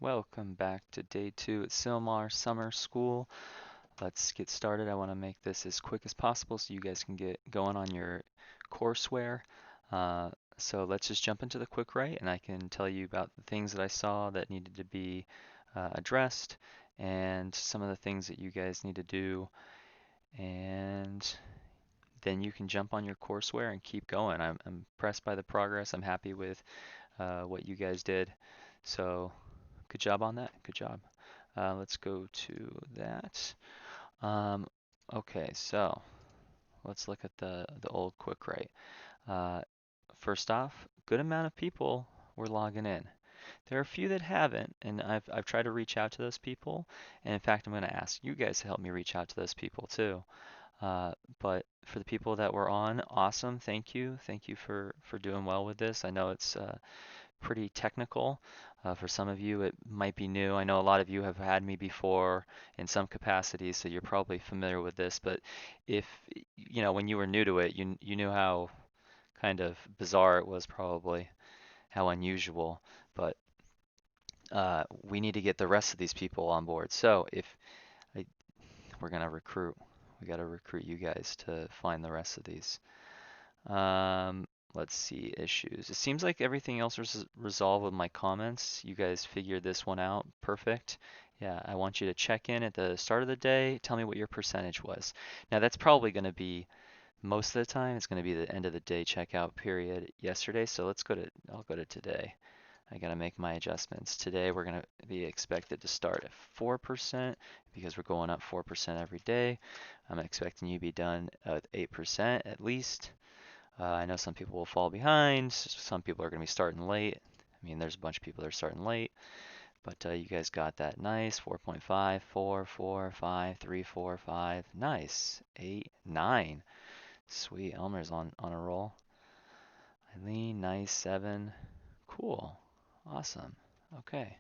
Welcome back to day 2 at Silmar Summer School. Let's get started. I want to make this as quick as possible so you guys can get going on your courseware. Uh, so let's just jump into the Quickwrite and I can tell you about the things that I saw that needed to be addressed and some of the things that you guys need to do. And then you can jump on your courseware and keep going. I'm impressed by the progress. I'm happy with what you guys did. So good job on that. Good job. Let's go to that. Um, okay, so let's look at the old Quickwrite. Uh, First off, good amount of people were logging in. There are a few that haven't, and I've tried to reach out to those people. And in fact, I'm going to ask you guys to help me reach out to those people too. Uh, but for the people that were on, awesome. Thank you. Thank you for doing well with this. I know it's pretty technical. For some of you, it might be new. I know a lot of you have had me before in some capacity, so you're probably familiar with this. But if, when you were new to it, you knew how kind of bizarre it was, probably, how unusual. But we need to get the rest of these people on board. So if I, we're gonna recruit, we got to recruit you guys to find the rest of these. Let's see, issues. It seems like everything else was resolved with my comments. You guys figured this one out. Perfect. Yeah, I want you to check in at the start of the day. Tell me what your percentage was. Now that's probably going to be most of the time. It's going to be the end of the day checkout period yesterday. So I'll go to today. I got to make my adjustments. Today we're going to be expected to start at 4% because we're going up 4% every day. I'm expecting you to be done at 8% at least. I know some people will fall behind. Some people are going to be starting late. I mean, there's a bunch of people that are starting late, but you guys got that nice. 4.5, 4, 4, 5, 3, 4, 5. Nice. 8, 9. Sweet. Elmer's on a roll. Eileen, nice. 7. Cool. Awesome. Okay.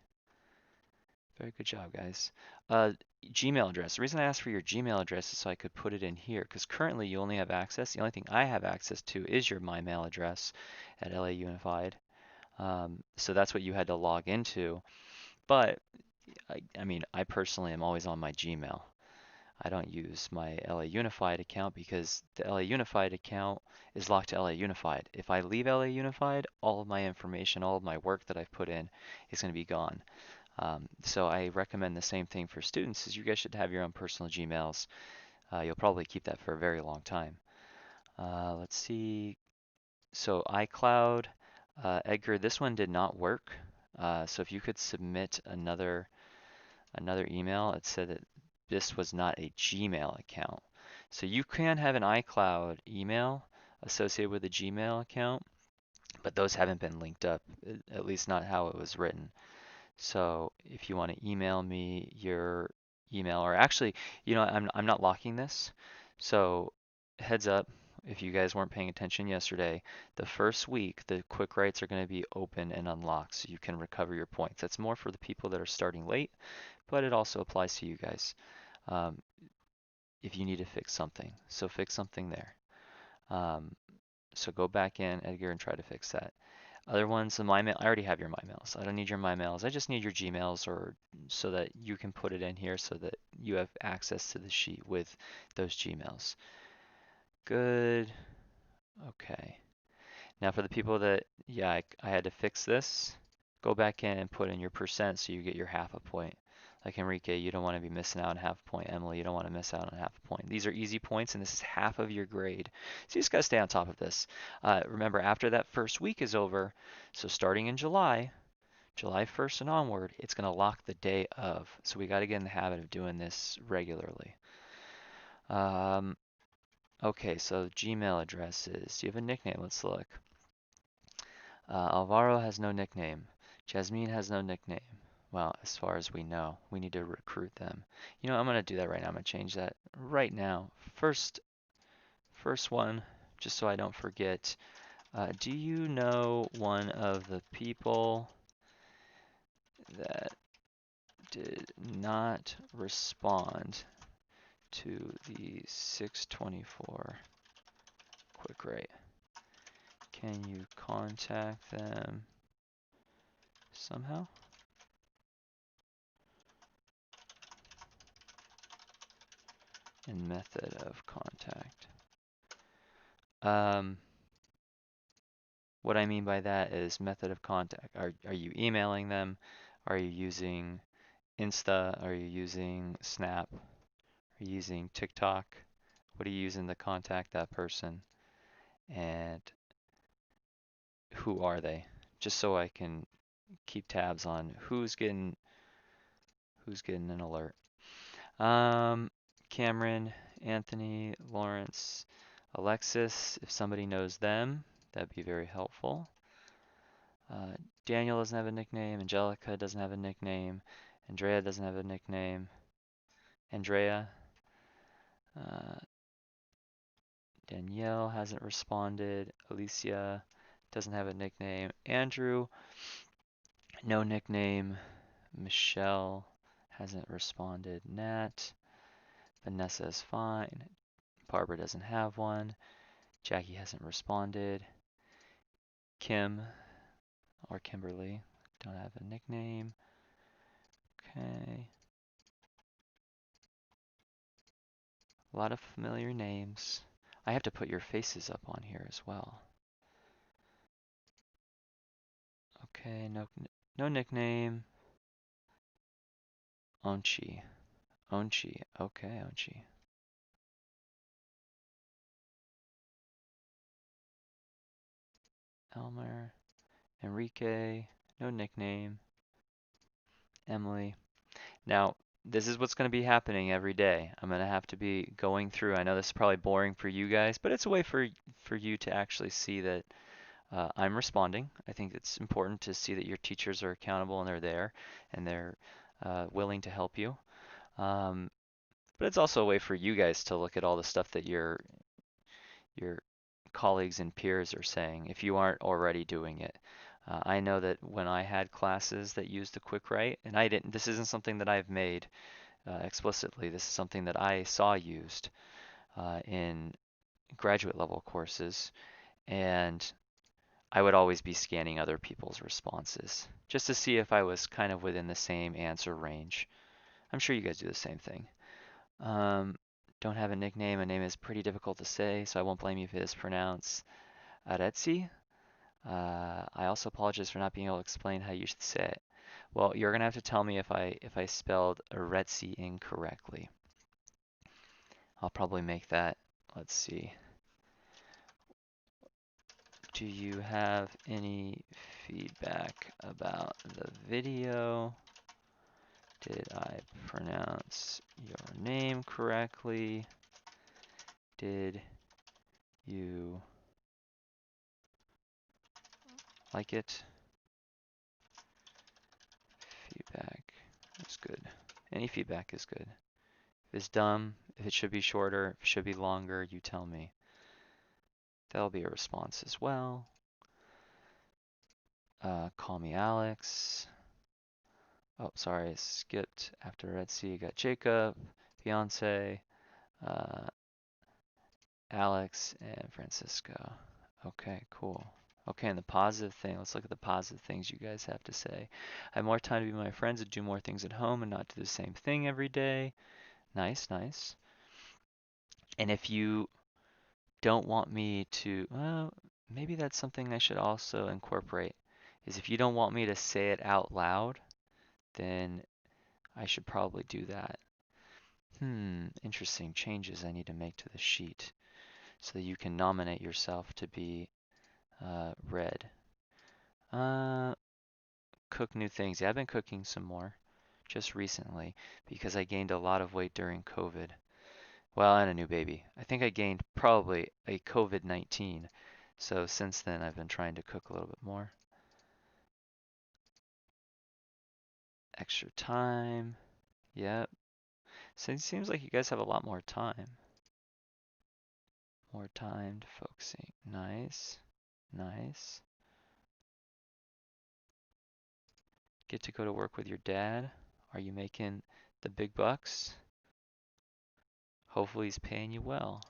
Very good job, guys. Uh, Gmail address. The reason I asked for your Gmail address is so I could put it in here, because currently you only have access. The only thing I have access to is your MyMail address at LA Unified. So that's what you had to log into. But I mean, I personally am always on my Gmail. I don't use my LA Unified account because the LA Unified account is locked to LA Unified. If I leave LA Unified, all of my information, all of my work that I've put in is going to be gone. So I recommend the same thing for students, is you guys should have your own personal Gmails. You'll probably keep that for a very long time. Let's see. So iCloud, Edgar, this one did not work. So if you could submit another email, it said that this was not a Gmail account. So you can have an iCloud email associated with a Gmail account, but those haven't been linked up, at least not how it was written. So if you want to email me your email, or actually, I'm not locking this. So heads up, if you guys weren't paying attention yesterday, the first week the quick writes are going to be open and unlocked so you can recover your points. That's more for the people that are starting late, but it also applies to you guys um, if you need to fix something. So fix something there. Um, so go back in, Edgar, and try to fix that. Other ones, the MyMail, I already have your MyMails. I don't need your MyMails. I just need your Gmails, or so that you can put it in here so that you have access to the sheet with those Gmails. Good. Okay. Now for the people that, yeah, I had to fix this, go back in and put in your percent so you get your half a point. Like Enrique, you don't want to be missing out on half a point. Emily, you don't want to miss out on half a point. These are easy points, and this is half of your grade. So you just got to stay on top of this. Remember, after that first week is over, so starting in July, July 1st and onward, it's going to lock the day of. So we got to get in the habit of doing this regularly. Um, okay, so Gmail addresses. Do you have a nickname? Let's look. Alvaro has no nickname. Jasmine has no nickname. Well, as far as we know, we need to recruit them. I'm going to do that right now. I'm going to change that right now. First one, just so I don't forget. Do you know one of the people that did not respond to the 624 quick rate? Can you contact them somehow? and method of contact. Um, what I mean by that is method of contact. Are you emailing them? Are you using Insta? Are you using Snap? Are you using TikTok? What are you using to contact that person? And who are they? Just so I can keep tabs on who's getting an alert. Cameron, Anthony, Lawrence, Alexis, if somebody knows them, that'd be very helpful. Uh, Daniel doesn't have a nickname. Angelica doesn't have a nickname. Andrea doesn't have a nickname. Andrea. Uh, Danielle hasn't responded. Alicia doesn't have a nickname. Andrew, no nickname. Michelle hasn't responded. Nat. Vanessa is fine. Barbara doesn't have one. Jackie hasn't responded. Kim or Kimberly don't have a nickname. Okay. A lot of familiar names. I have to put your faces up on here as well. Okay, no nickname. Onchi. Onchi. Okay, Onchi. Elmer. Enrique. No nickname. Emily. Now, this is what's going to be happening every day. I'm going to have to be going through. I know this is probably boring for you guys, but it's a way for you to actually see that I'm responding. I think it's important to see that your teachers are accountable and they're there and they're willing to help you. Um, but it's also a way for you guys to look at all the stuff that your colleagues and peers are saying if you aren't already doing it. I know that when I had classes that used the Quickwrite, and I didn't, this isn't something that I've made explicitly. This is something that I saw used in graduate level courses, and I would always be scanning other people's responses just to see if I was kind of within the same answer range. I'm sure you guys do the same thing. Um, don't have a nickname. A name is pretty difficult to say, so I won't blame you if it is pronounced Aretsi. I also apologize for not being able to explain how you should say it. Well, you're gonna have to tell me if I spelled Aretsi incorrectly. I'll probably make that. Let's see. Do you have any feedback about the video? Did I pronounce your name correctly? Did you like it? Feedback is good. Any feedback is good. If it's dumb, if it should be shorter, if it should be longer, you tell me. That'll be a response as well. Call me Alex. Oh, sorry, I skipped after Red Sea. You got Jacob, Beyonce, uh, Alex, and Francisco. Okay, cool. Okay, and the positive thing, let's look at the positive things you guys have to say. I have more time to be with my friends and do more things at home and not do the same thing every day. Nice, nice. And if you don't want me to, well, maybe that's something I should also incorporate, is if you don't want me to say it out loud, then I should probably do that. Interesting changes I need to make to the sheet so that you can nominate yourself to be read. Cook new things. Yeah, I've been cooking some more just recently because I gained a lot of weight during COVID. Well, and a new baby. I think I gained probably a COVID-19. So since then, I've been trying to cook a little bit more. Extra time. Yep. So it seems like you guys have a lot more time. More time to focusing. Nice. Nice. Get to go to work with your dad. Are you making the big bucks? Hopefully he's paying you well.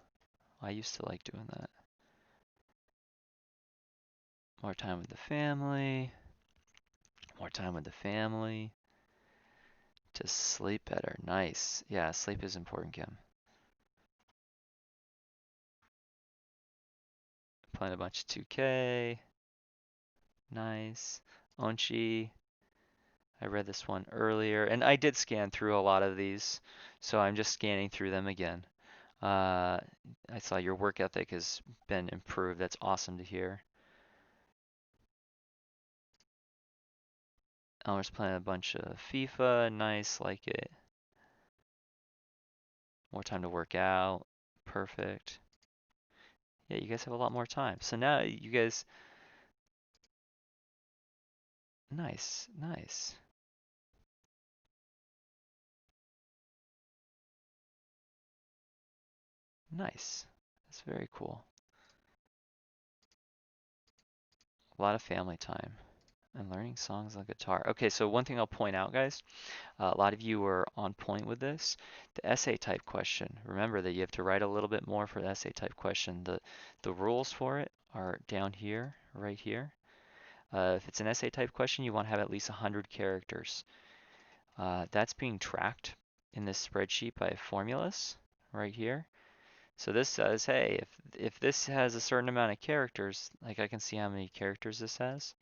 I used to like doing that. More time with the family. More time with the family. To sleep better. Nice. Yeah, sleep is important, Kim. playing a bunch of 2K. Nice. Onchi, I read this one earlier, and I did scan through a lot of these, so I'm just scanning through them again. I saw your work ethic has been improved. That's awesome to hear. Elmer's playing a bunch of FIFA. Nice, like it. More time to work out. Perfect. Yeah, you guys have a lot more time. So now you guys, nice, nice, nice. That's very cool. A lot of family time and learning songs on guitar. Okay, so one thing I'll point out, guys, a lot of you were on point with this. The essay type question, remember that you have to write a little bit more for the essay type question. The rules for it are down here, right here. If it's an essay type question, you want to have at least 100 characters. That's being tracked in this spreadsheet by formulas right here. So this says, hey, if this has a certain amount of characters, like I can see how many characters this has.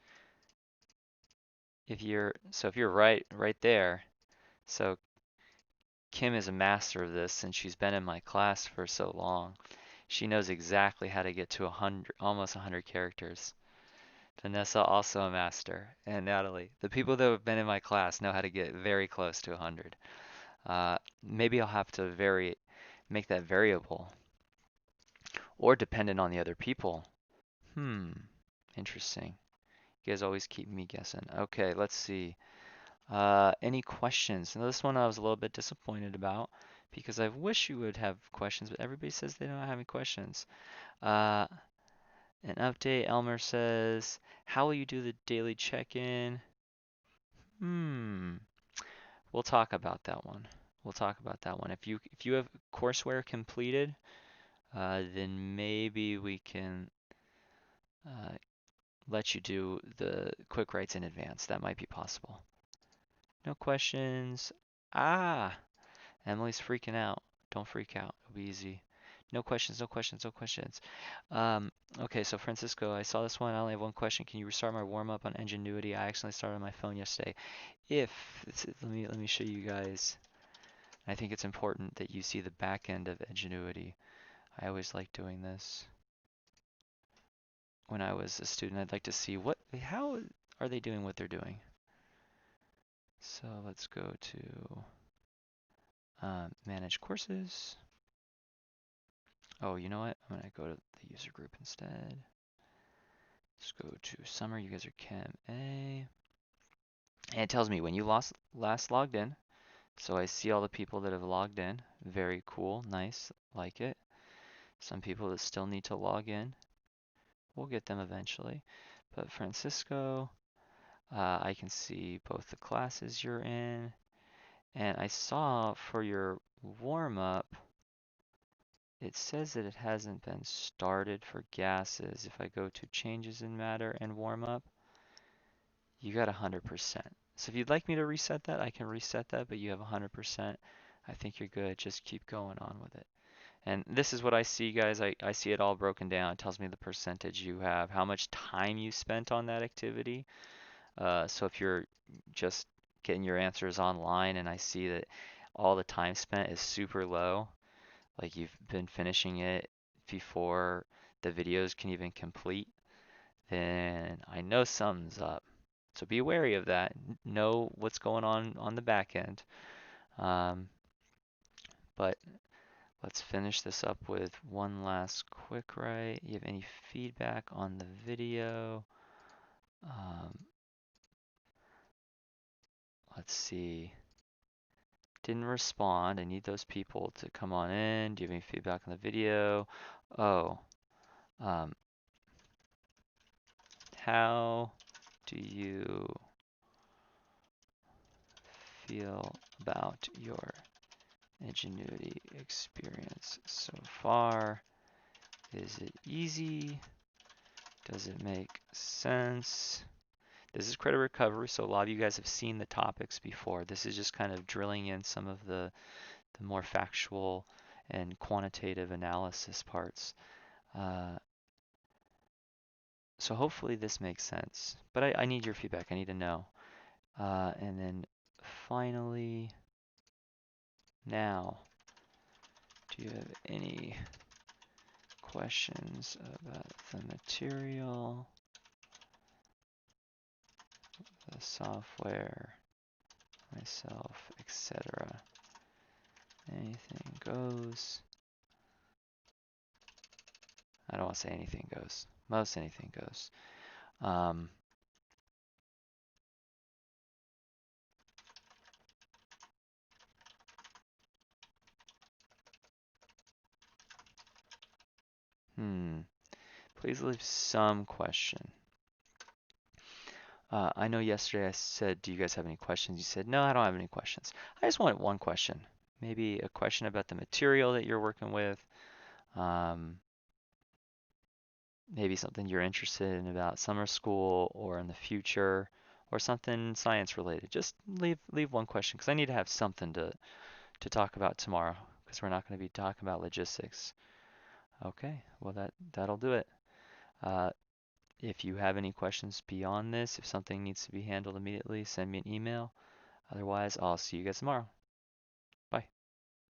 If you're right there, so Kim is a master of this since she's been in my class for so long. She knows exactly how to get to 100, almost 100 characters. Vanessa also a master, and Natalie. The people that have been in my class know how to get very close to 100. Maybe I'll have to make that variable or dependent on the other people. Interesting. You guys always keep me guessing. Okay, let's see. Any questions? Now this one I was a little bit disappointed about because I wish you would have questions, but everybody says they don't have any questions. Uh, an update, Elmer says, how will you do the daily check-in? Hmm, we'll talk about that one. We'll talk about that one. If you have courseware completed, then maybe we can uh, let you do the quick writes in advance. That might be possible. No questions. Ah, Emily's freaking out. Don't freak out. It'll be easy. No questions, no questions, no questions. Okay, so Francisco, I saw this one. I only have one question. Can you restart my warm-up on Ingenuity? I accidentally started on my phone yesterday. Let me show you guys. I think it's important that you see the back end of Ingenuity. I always like doing this. When I was a student, I'd like to see how are they doing what they're doing. So let's go to manage courses. Oh, you know what? I'm gonna go to the user group instead. Let's go to summer. You guys are Chem A. And it tells me when you last logged in. So I see all the people that have logged in. Very cool. Nice. Like it. Some people that still need to log in. We'll get them eventually. But Francisco, I can see both the classes you're in. And I saw for your warm-up, it says that it hasn't been started for gases. If I go to changes in matter and warm-up, you got 100%. So if you'd like me to reset that, I can reset that, but you have 100%. I think you're good. Just keep going on with it. And this is what I see, guys. I see it all broken down. It tells me the percentage you have, how much time you spent on that activity. So if you're just getting your answers online and I see that all the time spent is super low, like you've been finishing it before the videos can even complete, then I know something's up. So be wary of that. Know what's going on the back end. But let's finish this up with one last quick write. You have any feedback on the video? Let's see. Didn't respond. I need those people to come on in. Do you have any feedback on the video? Oh, um, how do you feel about your Ingenuity experience so far? Is it easy? Does it make sense? This is credit recovery, so a lot of you guys have seen the topics before. This is just kind of drilling in some of the more factual and quantitative analysis parts. So hopefully this makes sense, but I need your feedback. I need to know. And then finally, now, do you have any questions about the material, the software, myself, etc.? Anything goes. I don't want to say anything goes. Most anything goes. Um, Please leave some question. I know yesterday I said, do you guys have any questions? You said, no, I don't have any questions. I just want one question. Maybe a question about the material that you're working with. Um, maybe something you're interested in about summer school or in the future or something science related. Just leave one question because I need to have something to talk about tomorrow because we're not going to be talking about logistics. Okay, well that'll do it. Uh, if you have any questions beyond this, if something needs to be handled immediately, send me an email. Otherwise, I'll see you guys tomorrow.